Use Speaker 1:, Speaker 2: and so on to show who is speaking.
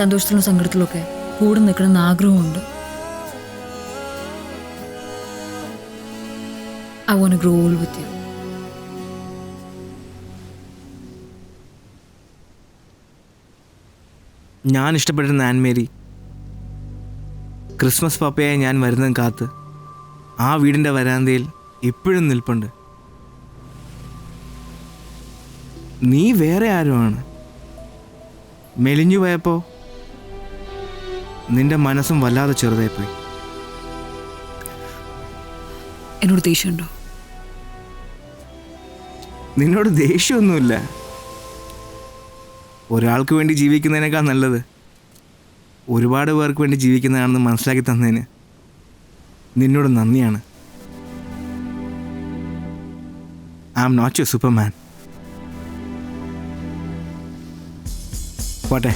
Speaker 1: സന്തോഷത്തിലും സങ്കടത്തിലും ഒക്കെ കൂടെ നിൽക്കണമെന്ന് ആഗ്രഹമുണ്ട്. I want to grow old with you.
Speaker 2: ഞാൻ ഇഷ്ടപ്പെട്ടിരുന്ന ആൻമേരി ക്രിസ്മസ് പപ്പയായി ഞാൻ വരുന്നതും കാത്ത് ആ വീടിൻ്റെ വരാന്തയിൽ ഇപ്പോഴും നിൽപ്പുണ്ട്. നീ വേറെ ആരുമാണ്. മെലിഞ്ഞു പോയപ്പോൾ നിന്റെ മനസ്സും വല്ലാതെ ചെറുതായിപ്പോയി.
Speaker 1: എന്നോട് ദേഷ്യമുണ്ടോ?
Speaker 2: നിന്നോട് ദേഷ്യമൊന്നുമില്ല. ഒരാൾക്ക് വേണ്ടി ജീവിക്കുന്നതിനേക്കാൾ നല്ലത് ഒരുപാട് പേർക്ക് വേണ്ടി ജീവിക്കുന്നതാണെന്ന് മനസ്സിലാക്കി തന്നതിന് നിന്നോട് നന്ദിയാണ്. I am not your Superman. പോട്ടെ.